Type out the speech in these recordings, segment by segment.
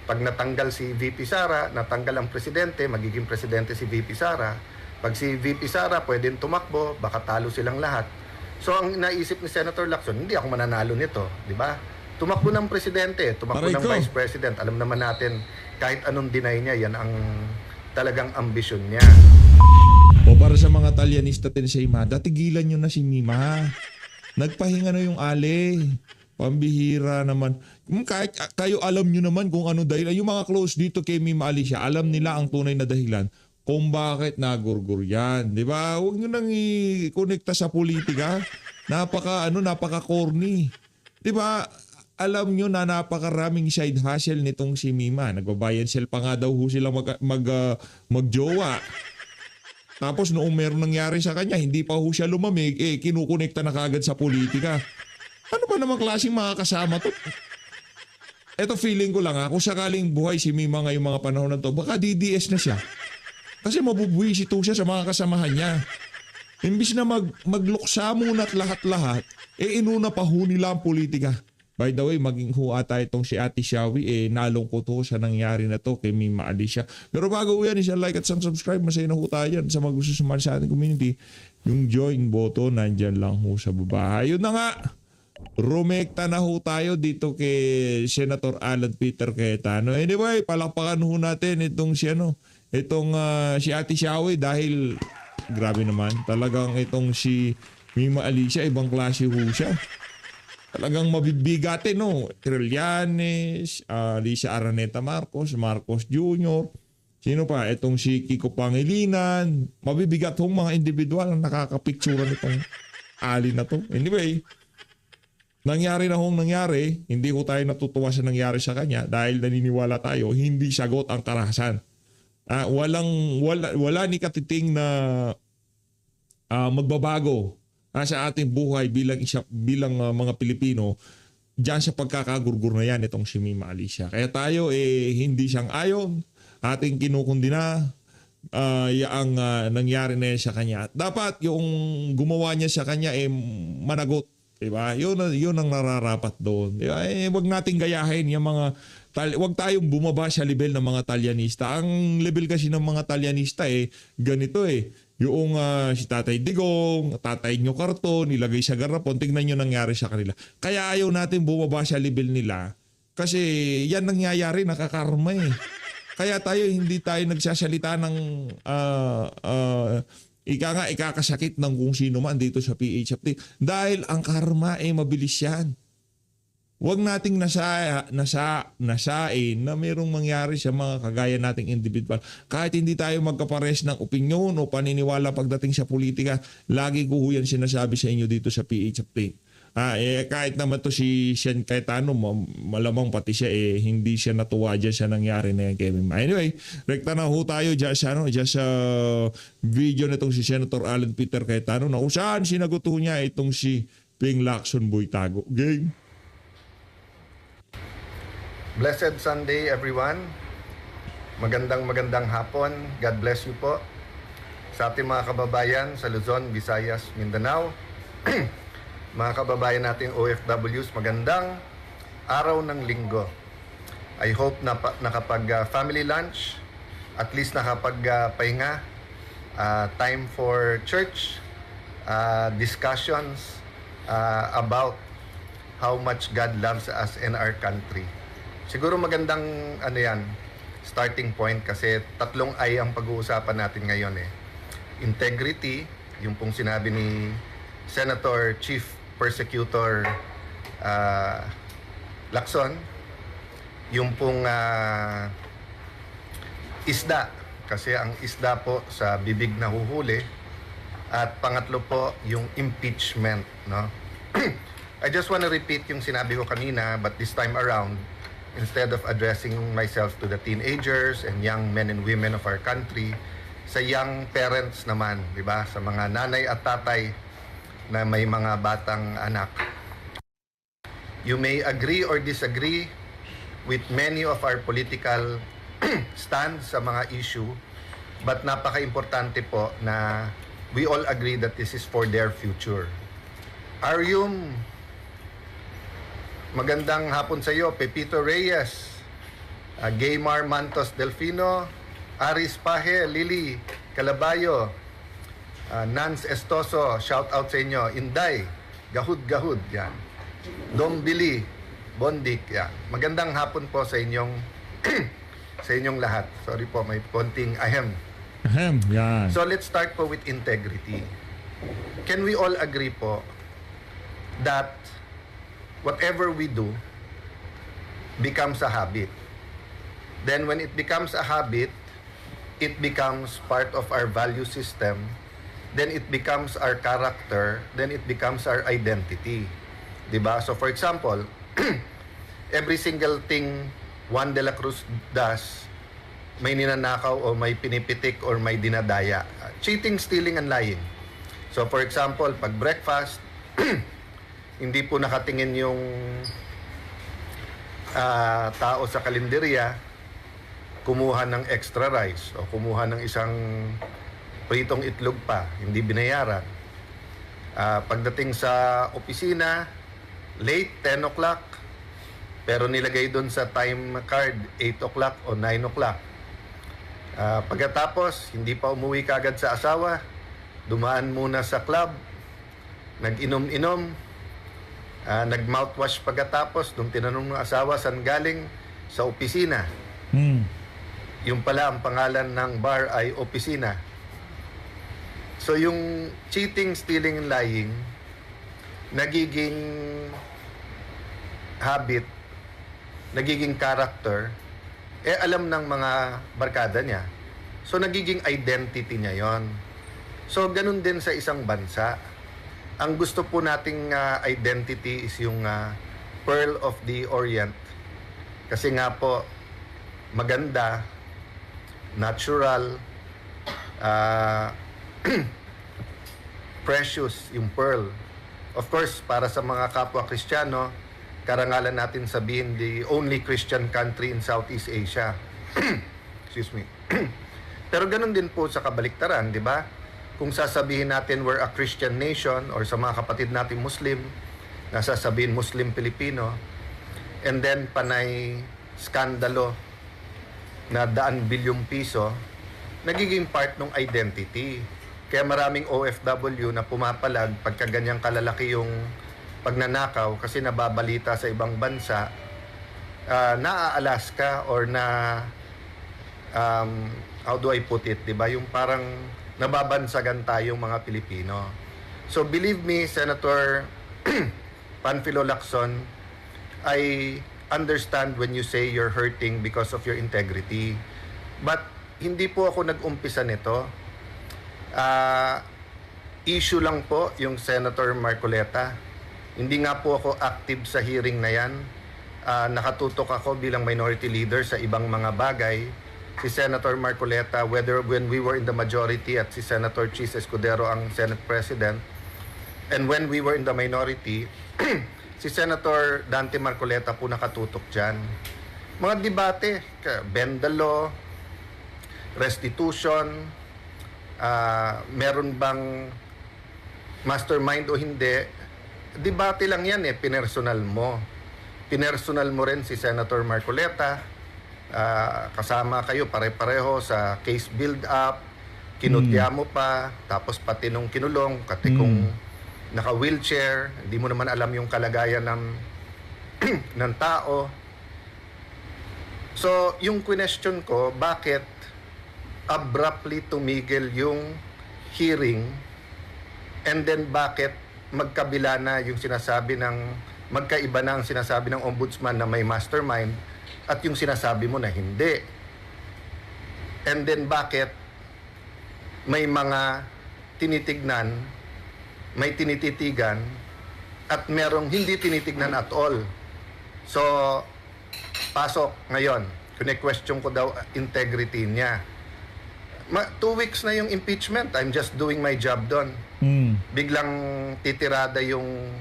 Pag natanggal si VP Sara, natanggal ang presidente, magiging presidente si VP Sara. Pag si VP Sara pwedeng tumakbo, baka talo silang lahat. So ang naisip ni Senator Lacson, hindi ako mananalo nito, di ba? Tumakbo ng presidente, tumakbo ng vice president. Alam naman natin, kahit anong deny niya, yan ang talagang ambisyon niya. O para sa mga Talyanista din sa Imada, tigilan nyo na si Mima. Nagpahinga na yung ale. Pambihira naman. Kahit kayo alam nyo naman kung ano dahilan. Yung mga close dito kay Mima Alicia, alam nila ang tunay na dahilan kung bakit nagurgur yan. Di ba? Huwag nyo nang i-connecta sa politika. Napaka-corny. Di ba? Alam nyo na napakaraming side hustle nitong si Mima. Nagbabayan sila pa nga daw sila magjowa. Tapos noong meron nangyari sa kanya, hindi pa ho siya lumamig, kinukonekta na kagad sa politika. Ano ba namang klaseng mga kasama to? Eto feeling ko lang kung sakaling buhay si Mima ngayong mga panahon na to, baka DDS na siya. Kasi mabubuwisit siya sa mga kasamahan niya. Imbis na magluksa muna at lahat-lahat, inuna pa ho nila ang politika. By the way, maging huwa tayo itong si Ate Shawi, nalungkot ho sa nangyari na to kay Mima Alicia. Pero bago yan, like at subscribe, masaya na ho tayo yan sa mga gusto sumali sa ating community. Yung join button, nandyan lang ho sa baba. Ayun na nga, rumekta na ho tayo dito kay Senator Alan Peter Cayetano. Anyway, palakpakan ho natin itong si Ate Shawi dahil grabe naman, talagang itong si Mima Alicia, ibang klase ho siya. Talagang mabibigatin, no? Trillanes, Lisa Araneta Marcos, Marcos Jr., sino pa? Itong si Kiko Pangilinan. Mabibigat hong mga individual ang nakakapictura nitong ali na to. Anyway, nangyari. Hindi ko tayo natutuwa sa nangyari sa kanya dahil naniniwala tayo, hindi sagot ang karahasan. Wala ni katiting na magbabago sa ating buhay bilang mga Pilipino diyan sa pagkakagurgur na yan itong si Mima Alicia. Kaya tayo hindi siyang ayon, ating kinukundina ang nangyari na yan sa kanya. Dapat yung gumawa niya sa kanya managot, diba? Yun ang nararapat doon. Diba? Wag nating gayahin yung mga wag tayong bumaba sa level ng mga Talyanista. Ang level kasi ng mga Talyanista ganito yung si Tatay Digong, Tatay Nyo Karton, nilagay sa garapon, tingnan nyo nangyari sa kanila. Kaya ayaw natin bumaba sa level nila kasi yan nangyayari, nakakarma Kaya hindi tayo nagsasalita ng ikakasakit ng kung sino man dito sa PHFT dahil ang karma mabilis yan. Huwag nating nasain na mayroong mangyari sa mga kagaya nating individual. Kahit hindi tayo magkapares ng opinyon o paniniwala pagdating sa politika, lagi ko yan sinasabi sa inyo dito sa PHFT. Kahit naman to si Sean Cayetano, malamang pati siya hindi siya natuwa dyan sa nangyari na yan, Kevin. Anyway, rekta na ho tayo dyan sa video na itong si Senator Alan Peter Cayetano na kung saan sinagot ho niya itong si Ping Lacson Boytago. Game. Blessed Sunday everyone. Magandang hapon. God bless you po. Sa ating mga kababayan sa Luzon, Visayas, Mindanao. Mga kababayan nating OFWs, magandang araw ng linggo. I hope na nakapag family lunch, at least nakapag pahinga, time for church, discussions about how much God loves us and our country. Siguro magandang starting point kasi tatlong I ang pag-uusapan natin ngayon Integrity, yung pong sinabi ni Senator Chief Persecutor Lacson, yung pong isda, kasi ang isda po sa bibig nahuhuli, at pangatlo po yung impeachment, no? I just want to repeat yung sinabi ko kanina, but this time around, instead of addressing myself to the teenagers and young men and women of our country, sa young parents naman, di ba? Sa mga nanay at tatay na may mga batang anak. You may agree or disagree with many of our political stands sa mga issue, but napaka-importante po na we all agree that this is for their future. Magandang hapon sa iyo, Pepito Reyes. Gaymar Mantos Delfino, Aris Pahe, Lily Calabayo, Nance Estoso, shout out sa inyo. Inday, Gahud, yan. Dom Billy, Bondik, yan. Magandang hapon po sa inyong sa inyong lahat. Sorry po, may konting ahem. Ahem, yan. So let's start po with integrity. Can we all agree po that whatever we do becomes a habit? Then when it becomes a habit, it becomes part of our value system, then it becomes our character, then it becomes our identity. Diba? So for example, every single thing Juan de la Cruz does, may ninanakaw o may pinipitik or may dinadaya. Cheating, stealing, and lying. So for example, pag breakfast, hindi po nakatingin yung tao sa kalenderya, kumuha ng extra rice o kumuha ng isang pritong itlog pa, hindi binayaran. Pagdating sa opisina, late, 10 o'clock, pero nilagay doon sa time card 8 o'clock o 9 o'clock. Pagkatapos, hindi pa umuwi kagad sa asawa, dumaan muna sa club, nag-inom-inom, nag-mouthwash pagkatapos, nung tinanong ng asawa saan galing, sa opisina. Yung pala ang pangalan ng bar ay opisina. So yung cheating, stealing, and lying, nagiging habit, nagiging character, alam ng mga barkada niya. So nagiging identity niya yon. So ganun din sa isang bansa. Ang gusto po nating identity is yung Pearl of the Orient. Kasi nga po, maganda, natural, precious yung pearl. Of course, para sa mga kapwa Kristiyano, karangalan natin sabihin the only Christian country in Southeast Asia. Excuse me. Pero ganun din po sa kabaliktaran, di ba? Kung sasabihin natin we're a Christian nation or sa mga kapatid natin Muslim, nasasabihin Muslim Pilipino, and then panay skandalo na daan-bilyong piso, nagiging part ng identity. Kaya maraming OFW na pumapalag pagka ganyang kalalaki yung pagnanakaw kasi nababalita sa ibang bansa, na-Alaska or na how do I put it, di ba? Yung parang nababansagan tayong mga Pilipino. So believe me, Senator Panfilo Lacson, I understand when you say you're hurting because of your integrity. But hindi po ako nag-umpisa nito. Issue lang po yung Senator Marcoleta. Hindi nga po ako active sa hearing na yan. Nakatutok ako bilang minority leader sa ibang mga bagay. Si Senator Marcoleta, whether when we were in the majority at si Senator Chis Escudero ang Senate President, and when we were in the minority, si Senator Dante Marcoleta po nakatutok dyan. Mga debate, bend the law, restitution, meron bang mastermind o hindi, debate lang yan pinersonal mo. Pinersonal mo rin si Senator Marcoleta, kasama kayo pare-pareho sa case build-up, kinutya mo pa, tapos pati nung kinulong, kati kung naka-wheelchair, hindi mo naman alam yung kalagayan ng, ng tao. So, yung question ko, bakit abruptly tumigil yung hearing, and then bakit magkabila na yung sinasabi ng, magkaiba na ang sinasabi ng ombudsman na may mastermind at yung sinasabi mo na hindi. And then bakit may mga tinitignan, may tinititigan, at merong hindi tinitignan at all. So, pasok ngayon. Kine-question ko daw integrity niya. 2 weeks na yung impeachment. I'm just doing my job doon. Biglang titirada yung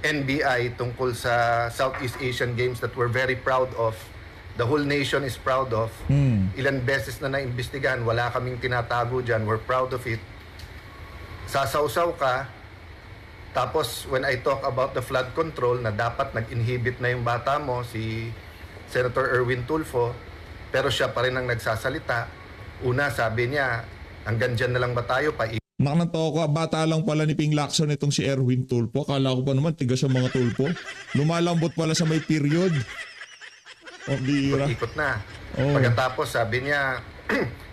NBI tungkol sa Southeast Asian Games that we're very proud of. The whole nation is proud of. Ilan beses na naimbestigahan, wala kaming tinatago dyan. We're proud of it. Sasawsaw ka, tapos when I talk about the flood control na dapat nag-inhibit na yung bata mo, si Senator Erwin Tulfo, pero siya pa rin ang nagsasalita. Una, sabi niya, hanggang dyan na lang ba tayo? Naknatawa ko, bata lang pala ni Ping Lacson itong si Erwin Tulpo. Akala ko pa naman, tigas sa mga tulpo. Lumalambot pala sa may period. O, bira. Ikot na. Oh. Pagkatapos, sabi niya,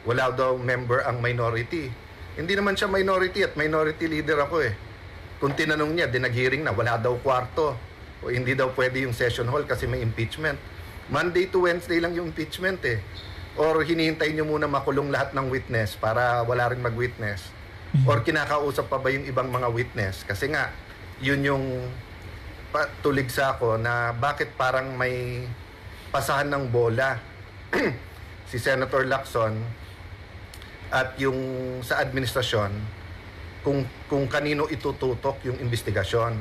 wala daw member ang minority. Hindi naman siya minority at minority leader ako eh. Kung tinanong niya, nag-hearing na, wala daw kwarto. O hindi daw pwede yung session hall kasi may impeachment. Monday to Wednesday lang yung impeachment eh. Or hinihintay niyo muna makulong lahat ng witness para wala rin mag-witness. Or kinakausap pa ba yung ibang mga witness? Kasi nga, yun yung tulig sa ako na bakit parang may pasahan ng bola si Senator Lacson at yung sa administrasyon kung kanino itututok yung investigasyon.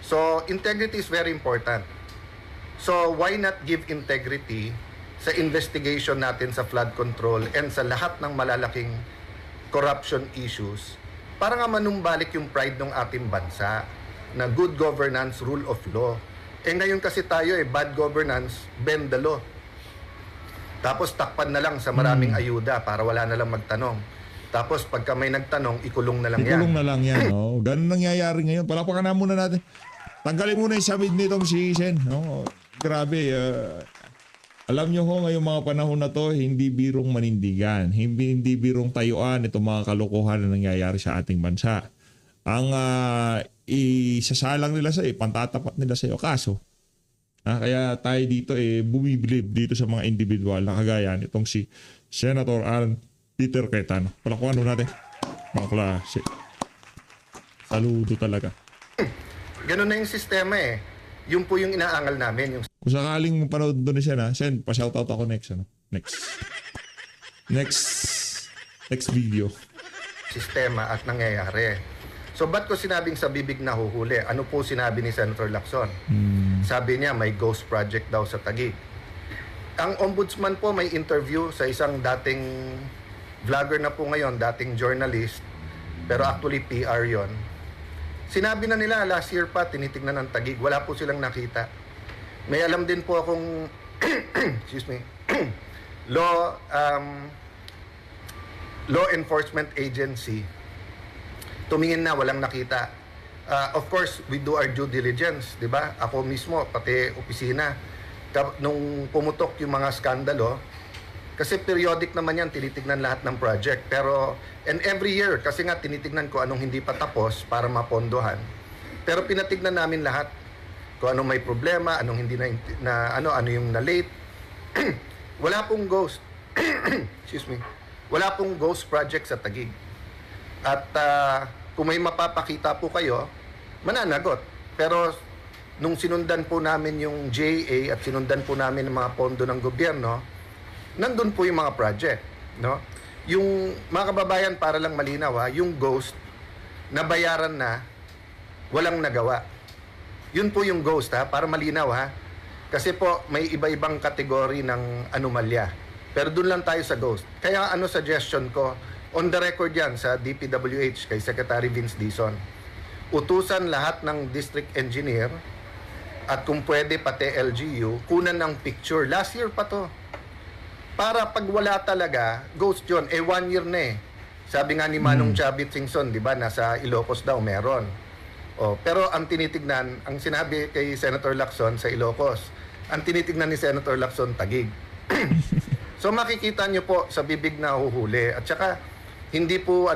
So, integrity is very important. So, why not give integrity sa investigation natin sa flood control and sa lahat ng malalaking corruption issues para nga manumbalik yung pride ng ating bansa na good governance, rule of law. Eh ngayon kasi tayo bad governance, bend the law. Tapos takpan na lang sa maraming ayuda para wala na lang magtanong. Tapos pagka may nagtanong, ikulong na lang yan. Ikulong na lang yan. Oh. Ganun nangyayari ngayon. Palakpakan na muna natin. Tanggalin muna yung samid nitong si Sen. Oh, grabe. Alam nyo ho, ngayong mga panahon na to, hindi birong manindigan. Hindi birong tayuan itong mga kalokohan na nangyayari sa ating bansa. Ang isasalang nila sa pantatapat nila sa iyo. Kaso, kaya tayo dito bumibilib dito sa mga individual na kagaya nitong si Senator Alan Peter Cayetano. Palakpakan natin. Mga klase. Saludo talaga. Ganun na yung sistema eh. Yun po yung inaangal namin. Yung Kung sakaling mapanood doon siya na, Sen, pa-shoutout ako next. Next video. sistema at nangyayari. So, ba't ko sinabing sa bibig na huhuli? Ano po sinabi ni Senator Lacson? Sabi niya, may ghost project daw sa Taguig. Ang ombudsman po may interview sa isang dating vlogger na po ngayon, dating journalist, pero actually PR yon. Sinabi na nila last year pa, tinitignan ng Taguig, wala po silang nakita. May alam din po akong excuse me, law enforcement agency, tumingin na, walang nakita. Of course, we do our due diligence, di ba? Ako mismo, pati opisina, nung pumutok yung mga skandalo, kasi periodic naman yan, tinitignan lahat ng project. Pero, and every year, kasi nga tinitignan ko anong hindi pa tapos para mapondohan. Pero pinatignan namin lahat. Kung anong may problema, anong hindi ano yung na-late. Wala pong ghost. Excuse me. Wala pong ghost project sa Taguig. At kung may mapapakita po kayo, mananagot. Pero nung sinundan po namin yung JA at sinundan po namin ang mga pondo ng gobyerno, nandun po yung mga project, no? Yung mga kababayan, para lang malinaw yung ghost na bayaran na walang nagawa. Yun po yung ghost para malinaw Kasi po may iba-ibang kategory ng anomalya. Pero doon lang tayo sa ghost. Kaya suggestion ko, on the record yan sa DPWH kay Secretary Vince Dizon. Utusan lahat ng district engineer at kung pwede pati LGU, kunan ng picture. Last year pa to. Para pag wala talaga, ghost yun. 1 year na Sabi nga ni Manong Chavit Singson, di ba, nasa Ilocos daw meron. Pero ang tinitignan, ang sinabi kay Senator Lacson sa Ilocos, ang tinitignan ni Senator Lacson, Taguig. So makikita nyo po sa bibig na huhuli. At saka, hindi po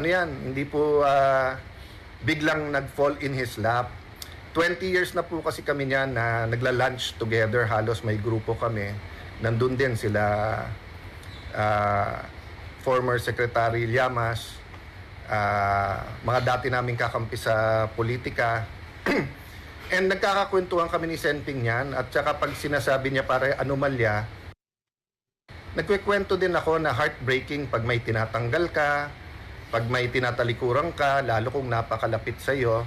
biglang nag-fall in his lap. 20 years na po kasi kami niyan na nagla-lunch together, halos may grupo kami. Nandun din sila former Secretary Llamas, mga dati naming kakampi sa politika. And nagkakakwentuhan kami ni Senping niyan. At saka pag sinasabi niya para anomalya, nagkikwento din ako na heartbreaking pag may tinatanggal ka, pag may tinatalikuran ka, lalo kung napakalapit sa iyo.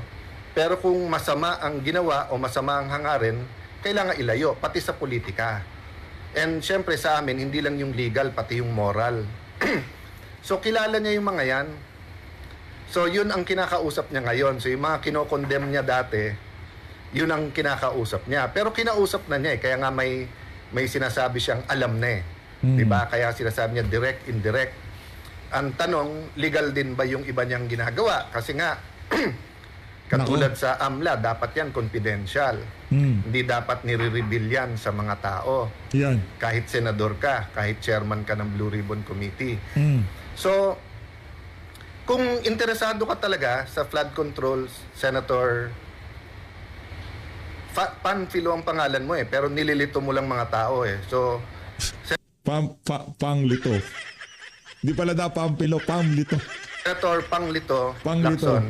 Pero kung masama ang ginawa o masama ang hangarin, kailangan ilayo, pati sa politika. And syempre sa amin, hindi lang yung legal, pati yung moral. So kilala niya yung mga yan. So yun ang kinakausap niya ngayon. So yung mga kinokondem niya dati, yun ang kinakausap niya. Pero kinausap na niya kaya nga may sinasabi siyang alam na 'Di ba? Kaya sinasabi niya direct, indirect. Ang tanong, legal din ba yung iba niyang ginagawa? Kasi nga, katulad sa AMLA, dapat yan confidential. Hindi dapat nire-reveal yan sa mga tao. Yan. Kahit senador ka, kahit chairman ka ng Blue Ribbon Committee. So, kung interesado ka talaga sa flood control, Senator Panfilo ang pangalan mo pero nililito mo lang mga tao So, Panglito. Di pala da Pampilo, Panglito. Senator Panglito Panglito. Lacson,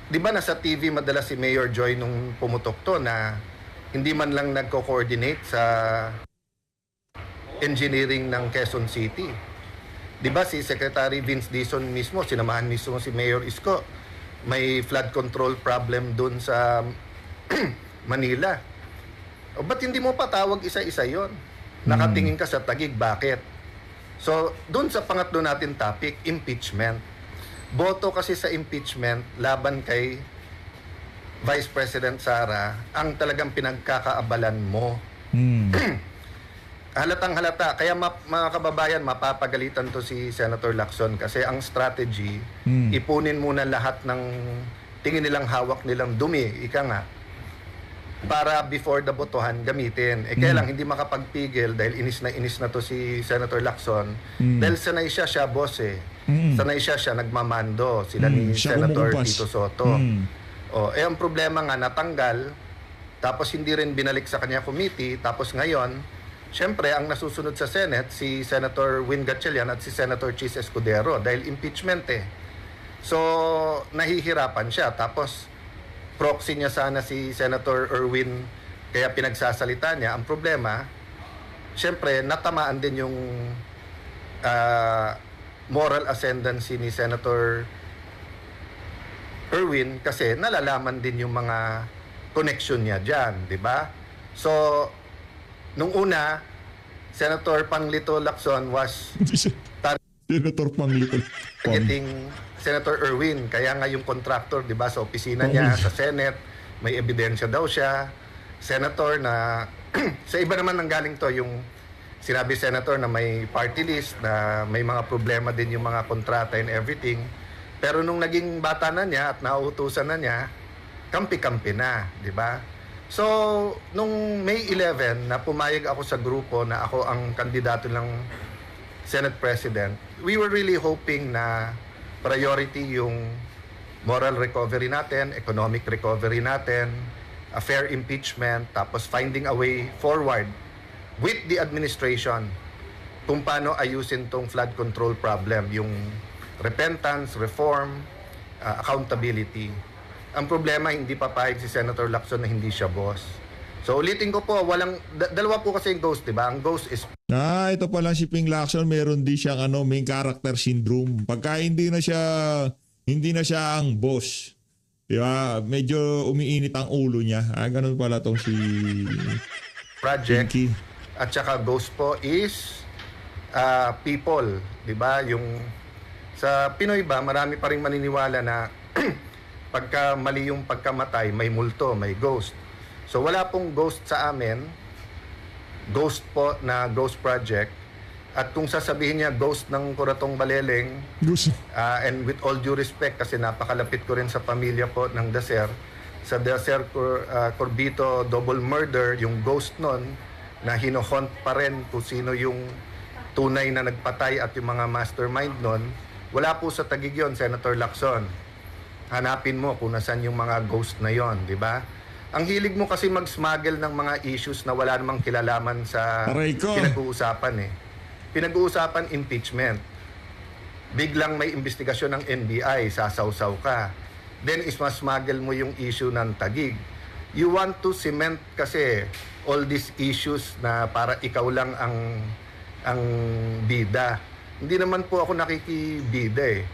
di ba nasa TV madalas si Mayor Joy nung pumutok to na hindi man lang nagko-coordinate sa engineering ng Quezon City. Di ba si Secretary Vince Dizon mismo, sinamahan mismo si Mayor Isko, may flood control problem dun sa Manila. O ba't hindi mo patawag isa-isa yon? Nakatingin ka sa Taguig, bakit? So, dun sa pangatlo natin topic, impeachment. Boto kasi sa impeachment laban kay Vice President Sara ang talagang pinagkakaabalan mo. Halatang halata. Kaya mga kababayan, mapapagalitan to si Senator Lacson kasi ang strategy, ipunin muna lahat ng tingin nilang hawak nilang dumi, ika nga, para before the botohan gamitin. Kaya lang hindi makapagpigil dahil inis na to si Senator Lacson. Dahil sanay siya boss Sanay siya nagmamando. Sila ni Siya Senator kumukupas. Tito Soto. Ang problema nga natanggal, tapos hindi rin binalik sa kanya committee, tapos ngayon, syempre ang nasusunod sa Senate si Senator Win Gatchalian at si Senator Chis Escudero dahil impeachment So, nahihirapan siya. Tapos proxy niya sana si Senator Erwin kaya pinagsasalita niya. Ang problema, syempre natamaan din yung moral ascendancy ni Senator Erwin kasi nalalaman din yung mga connection niya dyan, di ba? So, nung una, Senator Panglito Lacson was Senator Panglito. targeting Senator Erwin. Kaya nga yung contractor, di ba, sa opisina niya, sa Senate, may ebidensya daw siya. Senator na, sa iba naman nanggaling to, yung sinabi Senator na may party list, na may mga problema din yung mga kontrata and everything. Pero nung naging bata na niya at nauutusan na niya, kampi-kampi na, di ba? So, nung May 11 na pumayag ako sa grupo na ako ang kandidato ng Senate President, we were really hoping na priority yung moral recovery natin, economic recovery natin, a fair impeachment, tapos finding a way forward with the administration kung paano ayusin tong flood control problem, yung repentance, reform, accountability. Ang problema, hindi papayag si Senator Lacson na hindi siya boss. So ulitin ko po, dalawa po kasi yung ghost, di ba? Ang ghost is Ito pala si Ping Lacson, meron din siyang main character syndrome. Pagka hindi na siya ang boss. Di ba? Medyo umiinit ang ulo niya. Ganun pala tong si project. Pinky. At saka ghost po is people, di ba? Yung sa Pinoy ba, marami pa ring maniniwala na pagka mali yung pagkamatay, may multo, may ghost. So wala pong ghost sa amin. Ghost po na ghost project. At kung sasabihin niya ghost ng Kuratong Baleleng, and with all due respect kasi napakalapit ko rin sa pamilya po ng Dacer, sa Dacer Corbito double murder, yung ghost nun na hinohunt pa rin kung sino yung tunay na nagpatay at yung mga mastermind nun, wala po sa Taguig yun, Senator Lacson. Hanapin mo kung nasan yung mga ghost na yon, di ba? Ang hilig mo kasi mag-smuggle ng mga issues na wala namang kilalaman sa Aray ko. pinag-uusapan Pinag-uusapan impeachment. Biglang may investigasyon ng NBI, sasawsaw ka. Then isma-smuggle mo yung issue ng Taguig. You want to cement kasi all these issues na para ikaw lang ang bida. Hindi naman po ako nakikibida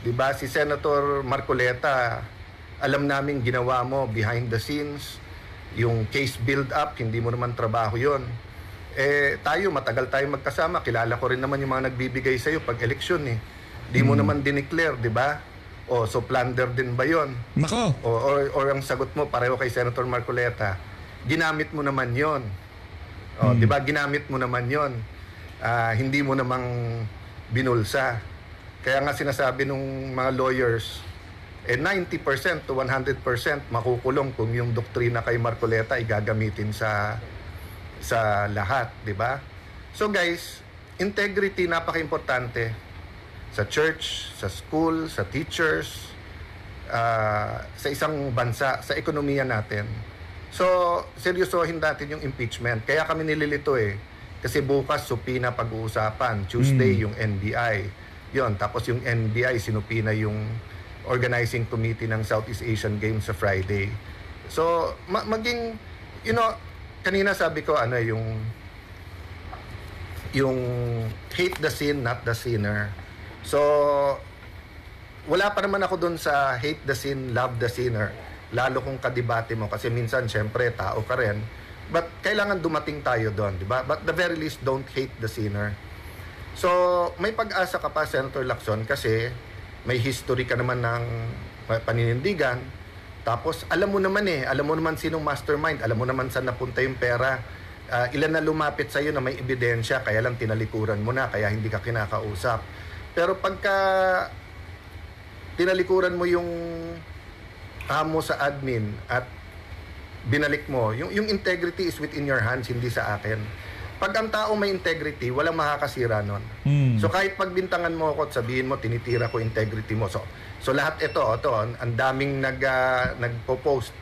'Di ba si Senator Marcoleta, alam namin ginawa mo behind the scenes, yung case build up, hindi mo naman trabaho 'yon. Tayo matagal tayong magkasama, kilala ko rin naman yung mga nagbibigay sa iyo pag eleksyon Di mo naman dineclare, 'di ba? So plunder din ba 'yon? Nako. Or ang sagot mo pareho kay Senator Marcoleta, ginamit mo naman 'yon. O, di ba, ginamit mo naman yon. Hindi mo namang binulsa. Kaya nga sinasabi nung mga lawyers, 90% to 100% makukulong kung yung doktrina kay Marcoleta ay gagamitin sa lahat, di ba? So guys, integrity napaka-importante sa church, sa school, sa teachers, sa isang bansa, sa ekonomiya natin. So, seryosohin natin yung impeachment. Kaya kami nililito kasi bukas supina pag-uusapan. Tuesday yung NBI. Yon, tapos yung NBI sinupina yung organizing committee ng Southeast Asian Games sa Friday. So, maging, kanina sabi ko, yung hate the sin, not the sinner. So, wala pa naman ako dun sa hate the sin, love the sinner. Lalo kung kadibate mo, kasi minsan, syempre, tao ka rin. But kailangan dumating tayo doon, di ba? But the very least, don't hate the sinner. So, may pag-asa ka pa, Senator Lacson, kasi may history ka naman ng paninindigan. Tapos, alam mo naman sinong mastermind, alam mo naman saan napunta yung pera. Ilan na lumapit sa'yo na may ebidensya, kaya lang tinalikuran mo na, kaya hindi ka kinakausap. Pero pagka tinalikuran mo yung amo sa admin at binalik mo, yung integrity is within your hands, hindi sa akin. Pag ang tao may integrity, walang makakasira nun. So kahit pagbintangan mo ako at sabihin mo, tinitira ko integrity mo. So lahat ito, ang daming nagpo-post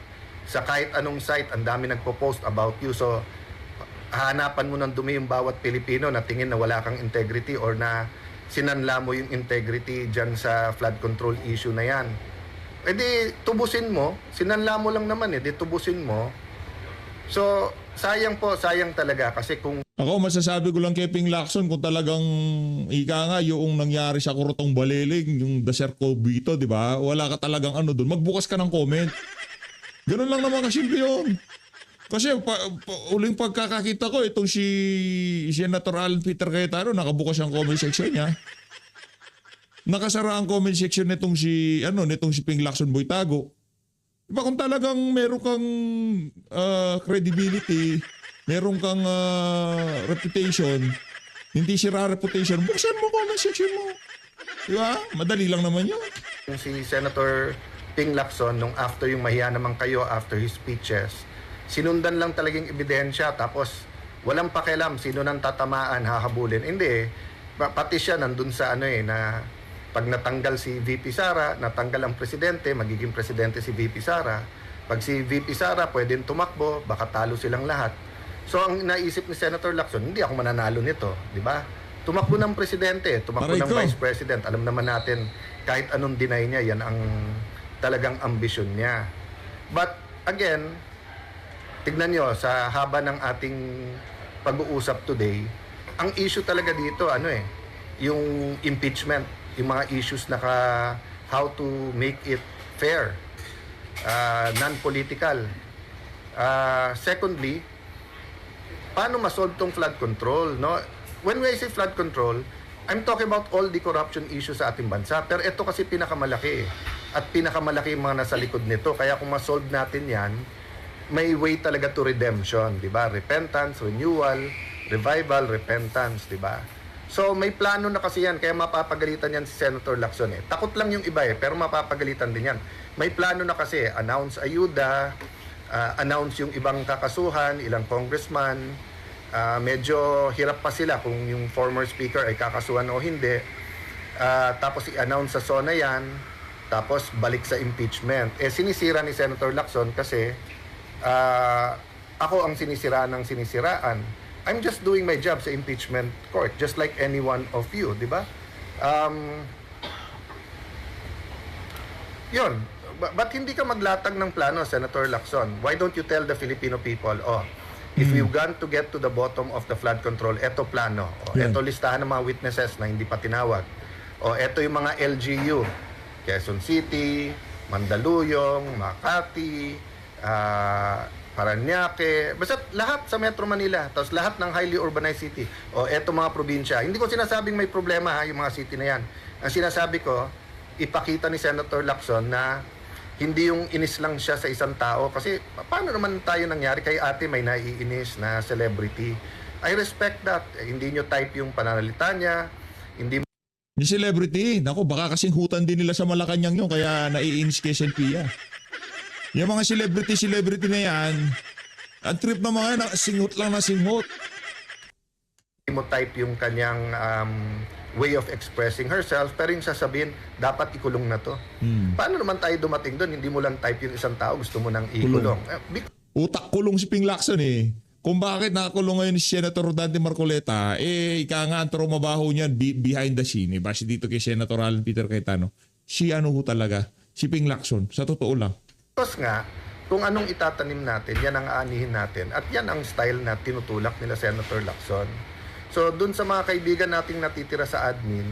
sa kahit anong site, ang daming nagpo-post about you. So hahanapan mo ng dumi yung bawat Pilipino na tingin na wala kang integrity or na sinanla mo yung integrity dyan sa flood control issue na yan. E di tubusin mo, sinanla mo lang naman di tubusin mo. So sayang talaga kasi kung Ako, masasabi ko lang kay Ping Lacson kung talagang ika nga yung nangyari sa Kurutong Baliling, yung Desert Cobito, di ba? Wala ka talagang doon. Magbukas ka ng comment. Ganun lang naman kasimple yun. Kasi uling pagkakakita ko, itong si Senator Alan Peter Cayetano, nakabukas ang comment section niya. Nakasara ang comment section nitong si Ping Lacson Boytago. Diba kung talagang meron kang credibility, meron kang reputation, hindi sira reputation, buksan mo comment section mo. Diba? Madali lang naman yun. si Senator Ping Lacson, nung after yung mahiya naman kayo, after his speeches, sinundan lang talagang ebidensya, tapos walang pakialam sino nang tatamaan, hahabulin. Hindi pati siya nandun sa na pag natanggal si VP Sara, natanggal ang presidente, magiging presidente si VP Sara. Pag si VP Sara pwedeng tumakbo, baka talo silang lahat. So ang naisip ni Senator Lacson, hindi ako mananalo nito, di ba? Tumakbo ng presidente, tumakbo ng vice president. Alam naman natin, kahit anong deny niya, yan ang talagang ambisyon niya. But again, tignan nyo, sa haba ng ating pag-uusap today, ang issue talaga dito, yung impeachment, yung mga issues na how to make it fair, non-political. Secondly, paano masolve tong flood control, no? When I say flood control, I'm talking about all the corruption issues sa ating bansa. Pero ito kasi pinakamalaki. At pinakamalaki yung mga nasa likod nito. Kaya kung masolve natin yan, may way talaga to redemption, di ba? Repentance, renewal, revival, repentance, di ba? So may plano na kasi yan, kaya mapapagalitan yan si Senator Lacson Takot lang yung iba pero mapapagalitan din yan. May plano na kasi, announce ayuda, announce yung ibang kakasuhan, ilang congressman, medyo hirap pa sila kung yung former speaker ay kakasuhan o hindi. Tapos i-announce sa SONA yan, tapos balik sa impeachment. Sinisira ni Senator Lacson kasi ako ang sinisiraan ng sinisiraan. I'm just doing my job sa impeachment court, just like any one of you, di ba? Yun. But hindi ka maglatag ng plano, Senator Lacson. Why don't you tell the Filipino people, if we want to get to the bottom of the flood control, eto plano. Eto listahan ng mga witnesses na hindi pa tinawag. Eto yung mga LGU. Quezon City, Mandaluyong, Makati, Parañaque, basta lahat sa Metro Manila, tapos lahat ng highly urbanized city. Eto mga probinsya. Hindi ko sinasabing may problema yung mga city na yan. Ang sinasabi ko, ipakita ni Senator Lacson na Hindi yung inis lang siya sa isang tao. Kasi paano naman tayo nangyari kay ate may naiinis na celebrity? I respect that. Hindi nyo type yung pananalita niya. Hindi Yung celebrity, nako baka kasing hutan din nila sa Malacanang yun kaya naiinis kay Senpia. Yung mga celebrity na yan, ang trip na mga yan, singhot lang na singhot. mo type yung kanyang way of expressing herself, pero yung sasabihin, dapat ikulong na to. Paano naman tayo dumating doon? Hindi mo lang type yung isang tao, gusto mo nang ikulong. Utak kulong si Ping Lacson eh. Kung bakit nakakulong ngayon si Senator Dante Marcoleta, ika nga ang mabaho niyan behind the scene. Base dito kay Senator Alan Peter Cayetano, si ano ho talaga, si Ping Lacson, sa totoo lang. Tapos nga, kung anong itatanim natin, yan ang aanihin natin. At yan ang style na tinutulak nila Senator Lacson. So, dun sa mga kaibigan nating natitira sa admin,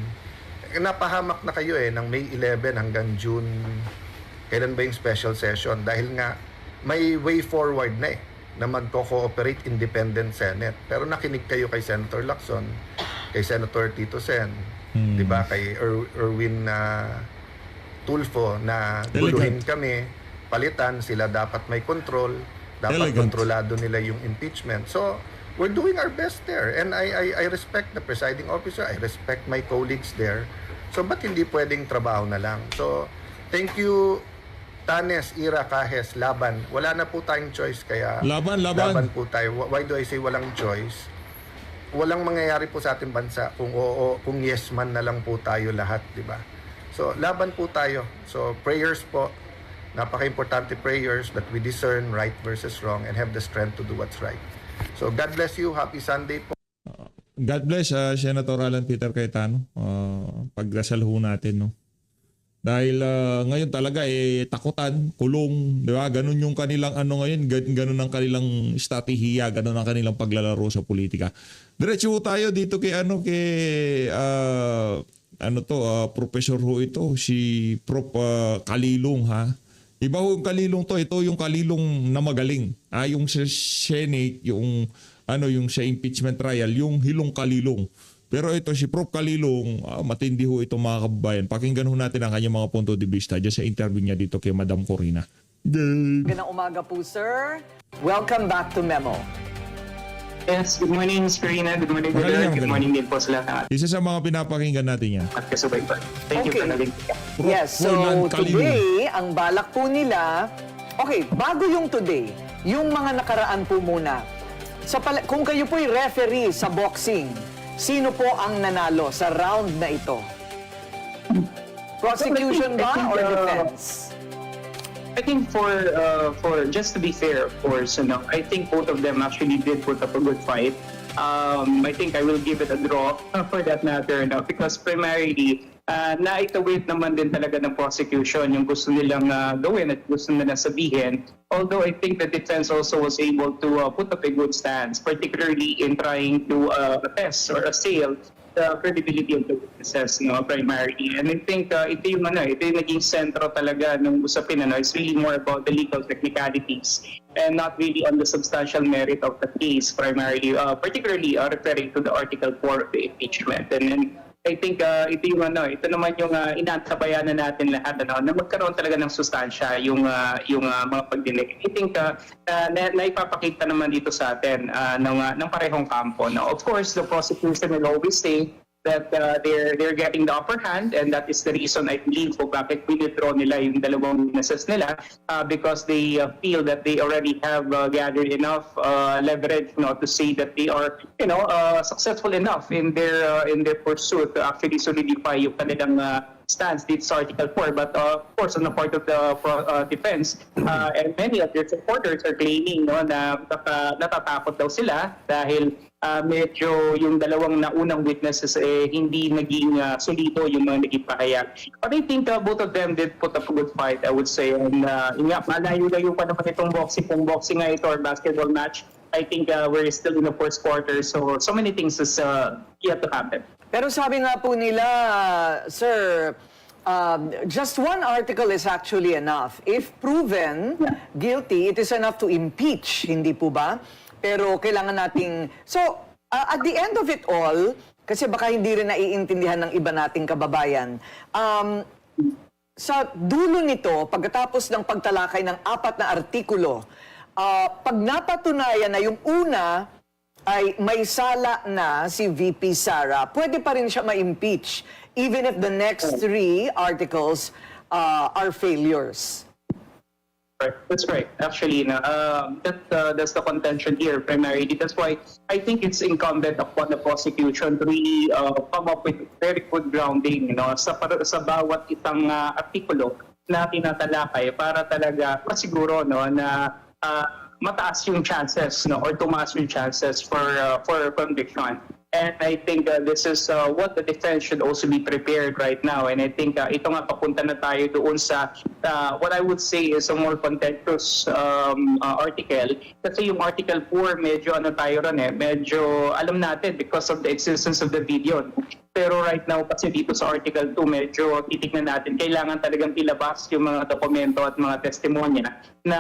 napahamak na kayo ng May 11 hanggang June. Kailan ba yung special session? Dahil nga, may way forward na na magko-cooperate independent Senate. Pero nakinig kayo kay Senator Lacson, kay Senator Tito Sen, di ba? Kay Erwin Tulfo na guluhin kami, palitan, sila dapat may control, dapat kontrolado nila yung impeachment. So, we're doing our best there. And I respect the presiding officer. I respect my colleagues there. So, ba't hindi pwedeng trabaho na lang? So, thank you, Tanes, Ira, Kahes, Laban. Wala na po tayong choice. Kaya Laban. laban po tayo. Why do I say walang choice? Walang mangyayari po sa ating bansa kung oo, kung yes man na lang po tayo lahat, di ba? So, laban po tayo. So, prayers po. Napaka-importante prayers that we discern right versus wrong and have the strength to do what's right. So, God bless you. Happy Sunday po. God bless Senator Alan Peter Cayetano. Pagdasal ho natin, no. Dahil ngayon talaga takutan, kulong, di ba? Ganun yung kanilang ano ngayon, ganun ang kanilang estratehiya, ganun ang kanilang paglalaro sa politika. Diretso tayo dito kay professor ho ito, si Prof. Kalilong ha. Iba ho yung Kalilong to, ito yung Kalilong na magaling. Yung sa Senate, yung sa impeachment trial, yung Hilong Kalilong. Pero ito si Prof. Kalilong, matindi ho ito mga kababayan. Pakinggan ho natin ang kanyang mga punto de vista dyan sa interview niya dito kay Madam Corina. Magandang umaga po, sir. Welcome back to Memo. Yes, good morning, Ms. Karina. Good morning, Magaling, Good morning din po sa lahat Isa sa mga pinapakinggan natin yan. at kasabay pa. Thank you for having me. Yes, so Roland Kalilong. today, ang balak po nila, okay, bago yung today, yung mga nakaraan po muna. Kung kayo po'y referee sa boxing, sino po ang nanalo sa round na ito? Prosecution ba or defense? I think for just to be fair, of course, I think both of them actually did put up a good fight. I think I will give it a draw for that matter, because primarily, naitawid naman din talaga ng prosecution yung gusto nilang gawin at gusto nilang sabihin. Although I think the defense also was able to put up a good stance, particularly in trying to attest or assail the credibility of the witnesses, primarily. And I think ito yung naging sentro talaga ng usapin, It's really more about the legal technicalities and not really on the substantial merit of the case, primarily, particularly referring to the Article 4 of the impeachment. And then I think ito naman yung inaantabayanan natin lahat, na magkaroon talaga ng sustansya yung mga pagdinig. I think naipapakita naman dito sa atin ng parehong kampo. Of course, the prosecution will always say that they're getting the upper hand, and that is the reason I believe kung bakit withdraw nila yung dalawang witnesses nila, because they feel that they already have gathered enough leverage to say that they are successful enough in their pursuit to actually solidify yung kanilang stance dito sa Article 4. But of course, on the part of the defense, and many of their supporters are claiming na natatakot daw sila dahil medyo yung dalawang naunang witnesses hindi naging solido yung mga naging pahayag. But I think both of them did put up a good fight, I would say. And malayo-layo pa naman itong boxing nga ito or basketball match. I think we're still in the first quarter, so many things is yet to happen. Pero sabi nga po nila, sir, just one article is actually enough. If proven guilty, it is enough to impeach, hindi po ba? Pero kailangan nating... So, at the end of it all, kasi baka hindi rin naiintindihan ng iba nating kababayan, sa dulo nito, pagkatapos ng pagtalakay ng 4 na artikulo, pag napatunayan na yung una ay may sala na si VP Sara, pwede pa rin siya ma-impeach even if the next 3 articles are failures. Right. That's right. Actually, that's the contention here primarily. That's why I think it's incumbent upon the prosecution to really come up with very good grounding, sa bawat isang artikulo na tinatalakay para talaga masiguro, na mataas yung chances, or tumaas yung chances for conviction. And I think this is what the defense should also be prepared right now. And I think ito nga, papunta na tayo doon sa what I would say is a more contentious article. Kasi yung Article 4, medyo tayo ron medyo alam natin because of the existence of the video. Pero right now kasi dito sa Article 2, medyo titignan natin, kailangan talagang ilabas yung mga dokumento at mga testimonya na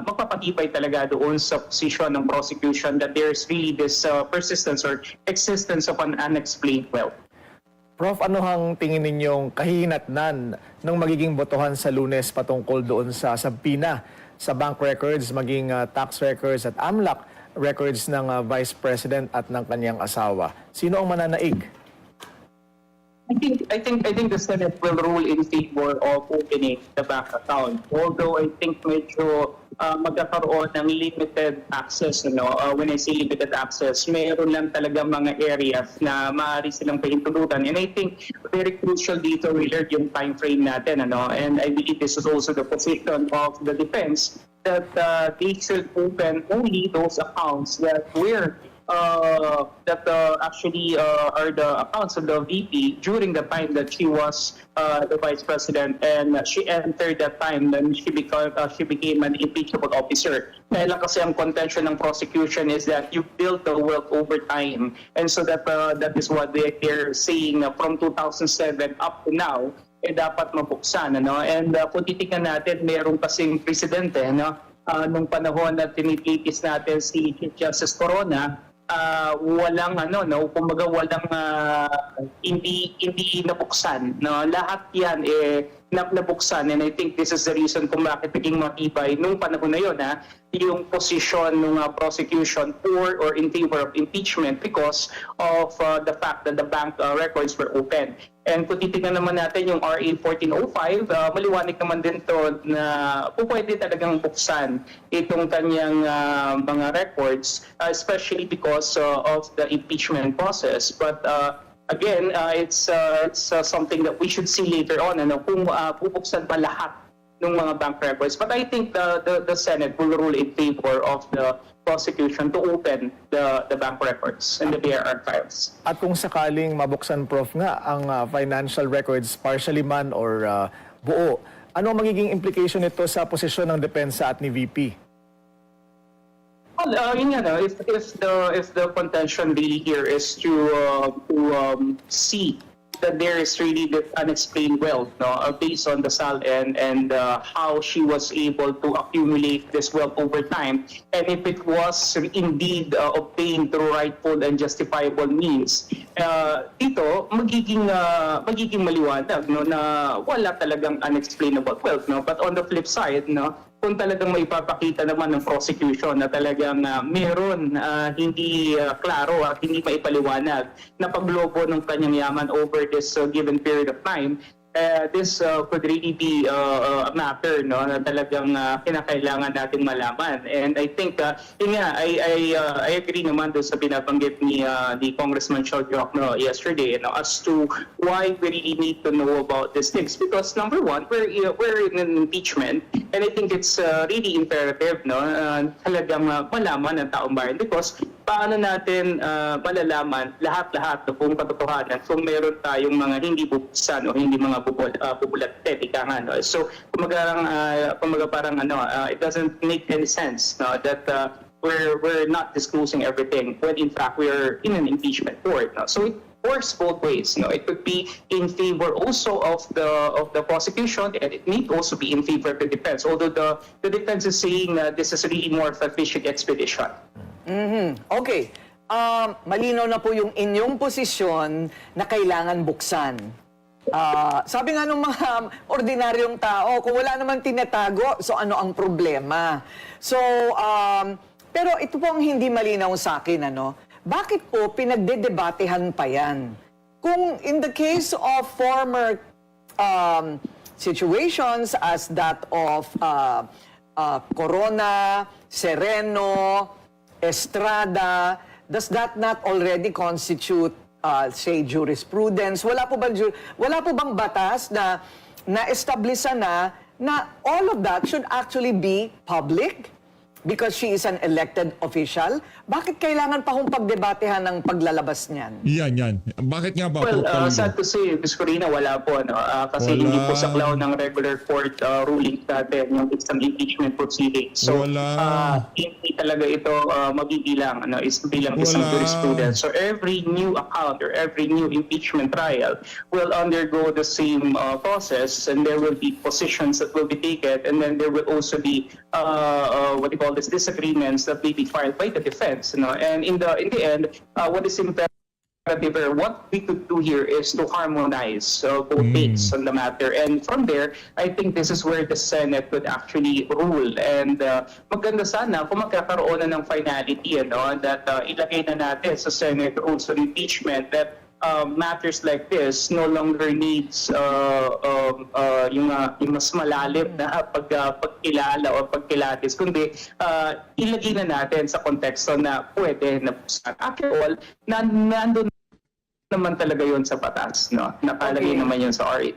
magpapatibay talaga doon sa position ng prosecution that there's really this persistence or existence of an unexplained wealth. Prof, ano hang tingin ninyong kahihinatnan ng magiging botohan sa Lunes patungkol doon sa sabpina sa bank records, maging tax records at AMLAC records ng Vice President at ng kanyang asawa? Sino ang mananaig? I think the Senate will rule in favor of opening the bank account. Although I think medyo magkakaroon ng limited access, when I say limited access, mayroon lang talaga mga areas na maaari silang pahintulutan. And I think very crucial dito, Willard, yung time frame natin, And I believe this is also the position of the defense that they should open only those accounts that were actually are the accounts of the VP during the time that she was the Vice President, and she entered that time then she became an impeachable officer. Dahil lang kasi ang contention ng prosecution is that you build the wealth over time, and so that is what they're saying, from 2007 up to now, dapat mabuksan. And kung titignan natin, meron kasing presidente, nung panahon na tinitikis natin si Chief Justice Corona, walang kumbaga walang hindi nabuksan, lahat yan nabuksan. And I think this is the reason kung bakit naging matibay nung panahon na yun, yung position ng prosecution for or in favor of impeachment because of the fact that the bank records were open. And kung titignan naman natin yung RA 1405, maliwanag naman din to na pwede talagang buksan itong kanyang mga records, especially because of the impeachment process. But again, it's something that we should see later on, kung bubuksan pa lahat ng mga bank records. But I think the Senate will rule in favor of the prosecution to open the bank records and the BRR files. At kung sakaling mabuksan, Prof, nga ang financial records, partially man or buo, ano ang magiging implication nito sa posisyon ng depensa at ni VP? Well, yun nga, if the contention really here is to see that there is really this unexplained wealth, based on the SAL and how she was able to accumulate this wealth over time, and if it was indeed obtained through rightful and justifiable means, dito magiging maliwanag, na wala talagang unexplainable wealth, But on the flip side, kung talagang maipapakita naman ng prosecution na talagang meron hindi klaro at hindi maipaliwanag na paglobo ng kanyang yaman over this given period of time, this could really be a matter, na talagang kinakailangan natin malaman. And I think, I agree naman doon sa binabanggit ni Congressman Chol Jokno yesterday, as to why we really need to know about these things. Because number one, we're in an impeachment, and I think it's really imperative, talagang malaman ng taong bayan. Because paano natin malalaman lahat-lahat kung katotohanan kung meron tayong mga hindi bubuksan o hindi mga bubulat ika nga, So kumaga parang it doesn't make any sense, that we're not disclosing everything when in fact we're in an impeachment court, So it works both ways, It could be in favor also of the prosecution, and it may also be in favor of the defense, although the defense is saying this is really more of a fishing expedition. Okay. Malinaw na po yung inyong posisyon na kailangan buksan sabi nga ng mga ordinaryong tao, kung wala naman tinatago, so ano ang problema? So, pero ito po ang hindi malinaw sa akin, ano? Bakit po pinagdedebatehan pa yan? Kung in the case of former situations as that of Corona, Sereno, Estrada, does that not already constitute say jurisprudence? Wala po bang batas na na-establish na all of that should actually be public because she is an elected official? Bakit kailangan pa hong pagdebatehan ng paglalabas niyan? Yan. Bakit nga ba? Well, Paul? sad to say, Ms. Corina, wala po. No? Kasi Wala. hindi po saklaw ng regular court ruling natin yung isang impeachment proceeding. So, Wala. hindi talaga ito mabibilang, is bilang isang Wala. jurisprudence. So, every new account or every new impeachment trial will undergo the same process, and there will be positions that will be taken, and then there will also be what you call disagreements that may be filed by the defense. And in the end, what is imperative, what we could do here is to harmonize both takes on the matter. And from there, I think this is where the Senate could actually rule. And maganda sana kung magkakaroon na ng finality, that ilagay na natin sa Senate rules on impeachment that matters like this no longer needs yung mas malalim na pagkilala o pagkilatis, kundi ilagay na natin sa konteksto na pwede na after all, nandun naman talaga yun sa batas, nakalagay Okay. naman yun sa RA.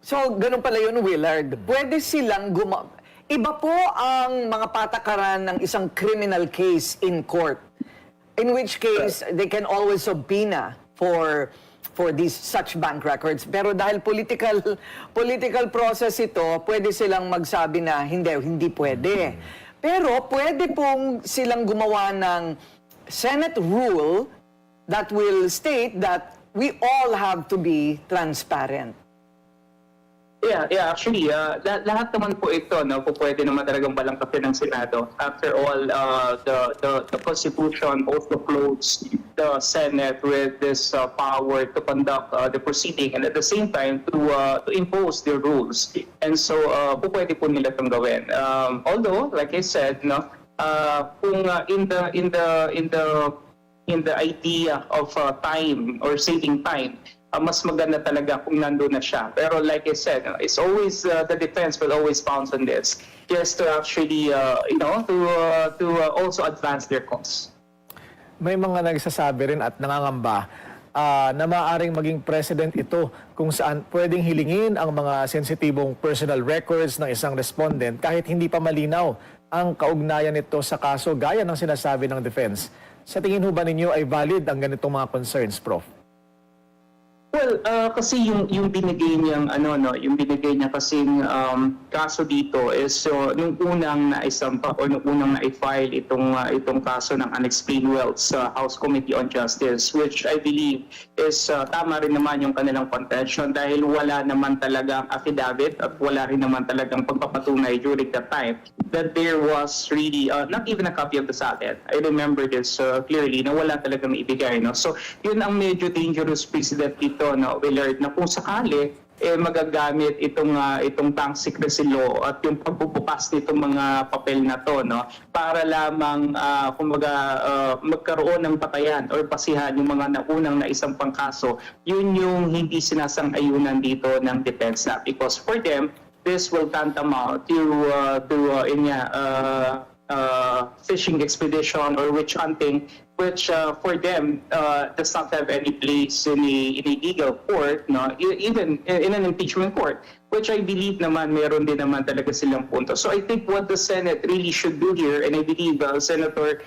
So, ganun pala yun, Willard. Pwede silang iba po ang mga patakaran ng isang criminal case in court. In which case, they can always subpoena for these such bank records. Pero dahil political process ito, pwede silang magsabi na hindi pwede. Pero pwede pong silang gumawa ng Senate rule that will state that we all have to be transparent. Yeah, actually, lahat naman po ito, po pwede naman talagang balangkapin ng Senado. After all, the Constitution also clothes the Senate with this power to conduct the proceeding and at the same time to impose their rules. And so, po pwede po nila itong gawin. Although, like I said, kung in the idea of time or saving time, mas maganda talaga kung nandun na siya. Pero like I said, it's always the defense will always pounce on this just to actually to also advance their cause. May mga nagsasabi rin at nangangamba na maaaring maging president ito kung saan pwedeng hilingin ang mga sensitibong personal records ng isang respondent kahit hindi pa malinaw ang kaugnayan nito sa kaso gaya ng sinasabi ng defense. Sa tingin ho ba ninyo ay valid ang ganitong mga concerns, Prof? Well, kasi yung binigay niyang yung binigay niya kasing kaso dito is nung unang naisampa o nung unang na-file itong kaso ng unexplained wealth sa House Committee on Justice, which I believe is tama rin naman yung kanilang contention dahil wala naman talagang affidavit at wala rin naman talagang pagpapatunay during that time that there was really not even a copy of the SALET. I remember this clearly na wala talagang maibigay. So yun ang medyo dangerous precedent dito, Willard, na kung sakali magagamit itong bank secrecy law at yung pagbubukas nitong mga papel na to, para lamang magkaroon ng patayan or basihan yung mga naunang na isang pangkaso, yun yung hindi sinasang-ayunan dito ng defense na, because for them this will tantamount to fishing expedition or witch hunting, which for them does not have any place in a legal court, even in an impeachment court, which I believe naman meron din naman talaga silang punto. So I think what the Senate really should do here, and I believe Senator,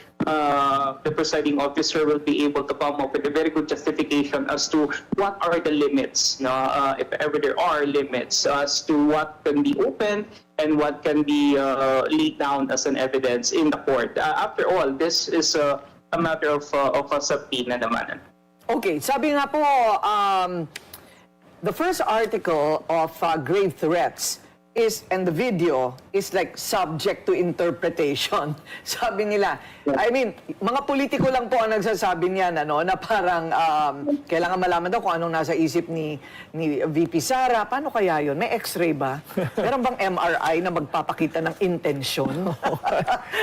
the presiding officer will be able to come up with a very good justification as to what are the limits, if ever there are limits, as to what can be open and what can be laid down as an evidence in the court. After all, this is a matter of a subpoena naman. Okay, sabi nga po, the first article of grave threats is, and the video is like subject to interpretation. Sabi nila, I mean, mga politiko lang po ang nagsasabi niyan, ano, na parang kailangan malaman daw kung anong nasa isip ni VP Sara. Paano kaya yun? May x-ray ba? Meron bang MRI na magpapakita ng intensyon?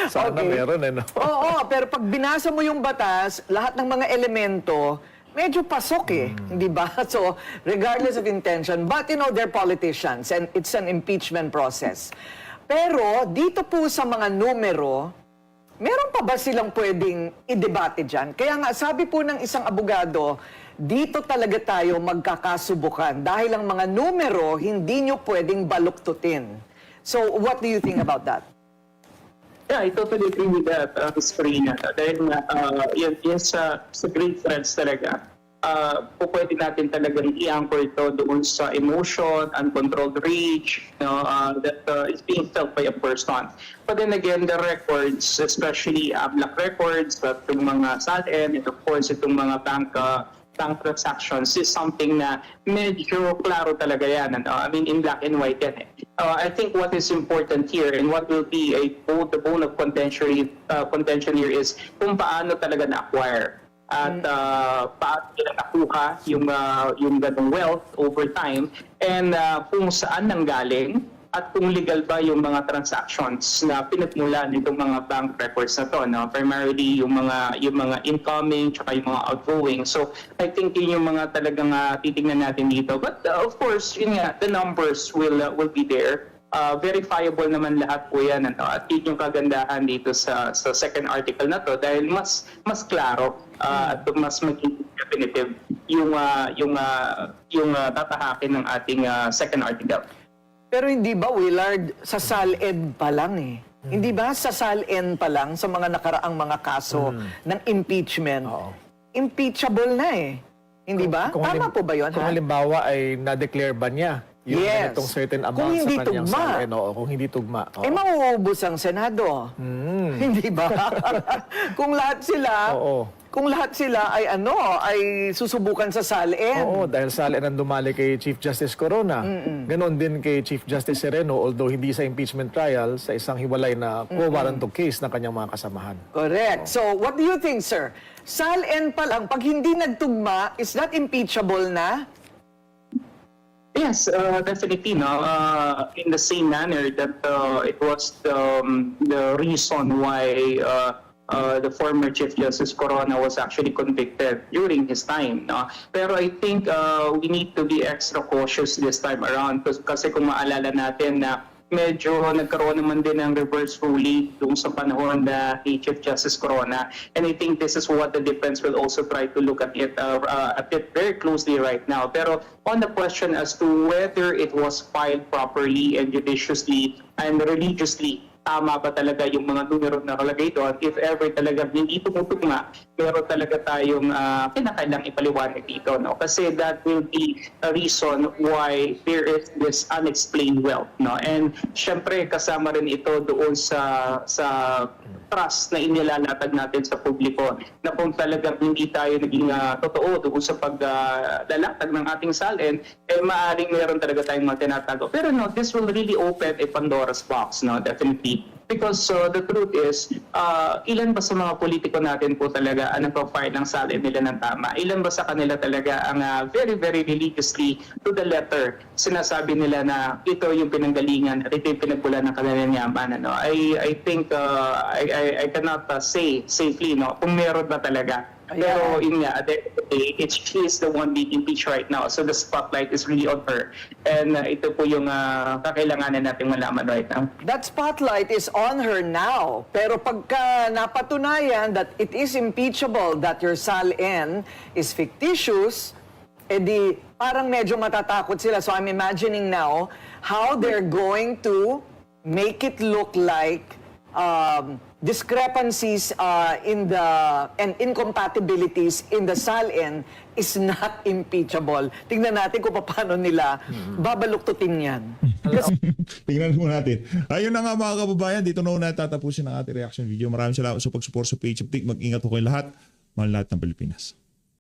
Sana meron, no? Oo, pero pag binasa mo yung batas, lahat ng mga elemento, medyo pasok eh, hindi ba? So, regardless of intention, but you know, they're politicians and it's an impeachment process. Pero dito po sa mga numero, meron pa ba silang pwedeng i-debate dyan? Kaya nga, sabi po ng isang abogado, dito talaga tayo magkakasubukan dahil ang mga numero hindi nyo pwedeng baluktutin. So, what do you think about that? Yeah, I totally agree with that, Ms. Farina. Dahil nga, yan sa great friends talaga, pwede natin talagang i-anchor ito doon sa emotion, uncontrolled rage, that is being felt by a person. But then again, the records, especially AMLAC records, itong mga SALN, and of course, itong mga bank transactions is something na medyo klaro talaga yan. I mean, in black and white yan. I think what is important here and what will be the bone of contention here is kung paano talaga na-acquire at paano nila nakuha yung ganong wealth over time and kung saan nanggaling at kung legal ba yung mga transactions na pinagmula nitong mga bank records na to, no? Primarily yung mga incoming tsaka yung mga outgoing. So I think yun yung mga talagang titingnan natin dito. But of course, yun nga, the numbers will be there. Verifiable naman lahat po yan, ano? At yun yung kagandahan dito sa second article na to dahil mas klaro at mas maging definitive yung tatahakin ng ating second article. Pero hindi ba, Willard, sa SALN pa lang eh. Hindi ba sa SALN pa lang, sa mga nakaraang mga kaso ng impeachment, impeachable na eh. Hindi ba? Tama po ba yun? Kung halimbawa ay na-declare ba niya yung Yes. ganitong certain Kung amount hindi sa kanyang tugma. SALN? Oo, kung hindi tugma. Oo. Eh, mauubos ang Senado. Hindi ba? Kung lahat sila, Oo. kung lahat sila ay ay susubukan sa SALN. Oo, dahil SALN ang dumali kay Chief Justice Corona. Ganon din kay Chief Justice Sereno, although hindi sa impeachment trial, sa isang hiwalay na co-warrant of case ng kanyang mga kasamahan. Correct. So, what do you think, sir? SALN pa lang, pag hindi nagtugma, is that impeachable na? Yes, definitely. No, in the same manner that it was the reason why the former Chief Justice Corona was actually convicted during his time. No? Pero I think we need to be extra cautious this time around kasi kung maalala natin na medyo nagkaroon naman din ng reverse ruling doon sa panahon na ni Chief Justice Corona. And I think this is what the defense will also try to look at it very closely right now. Pero on the question as to whether it was filed properly and judiciously and religiously, tama ba talaga yung mga numero na nakalagay doon? If ever talaga hindi tumutugma, pero talaga tayong kinakailang ipaliwanag dito. No? Kasi that will be a reason why there is this unexplained wealth. No? And syempre kasama rin ito doon sa trust na inilalatag natin sa publiko na kung talagang hindi tayo naging totoo doon sa paglalatag ng ating SALN, eh maaaring meron talaga tayong mga tinatago. Pero no, this will really open a Pandora's box, no, definitely. Because the truth is, ilan ba sa mga politiko natin po talaga ang nagpa-file ng SALN nila ng tama? Ilan ba sa kanila talaga ang very, very religiously to the letter sinasabi nila na ito yung pinanggalingan at ito yung pinagbulan ng kanilang yaman? Ano? I think I cannot say safely kung meron ba talaga. Pero yun nga, at the end of the day, she is the one being impeached right now. So the spotlight is really on her. And ito po yung kakailanganan natin malaman right now. That spotlight is on her now. Pero pagka napatunayan that it is impeachable, that your SALN is fictitious, edi parang medyo matatakot sila. So I'm imagining now how they're going to make it look like discrepancies and incompatibilities in the SALN is not impeachable. Tingnan natin kung paano nila babaluktutin yan. Tingnan mo natin. Ayun na nga mga kababayan, dito na una tatapusin ang ating reaction video. Maraming salamat sa pag-support sa page of TIC. Mag-ingat po kayo lahat. Mahal lahat ng Pilipinas.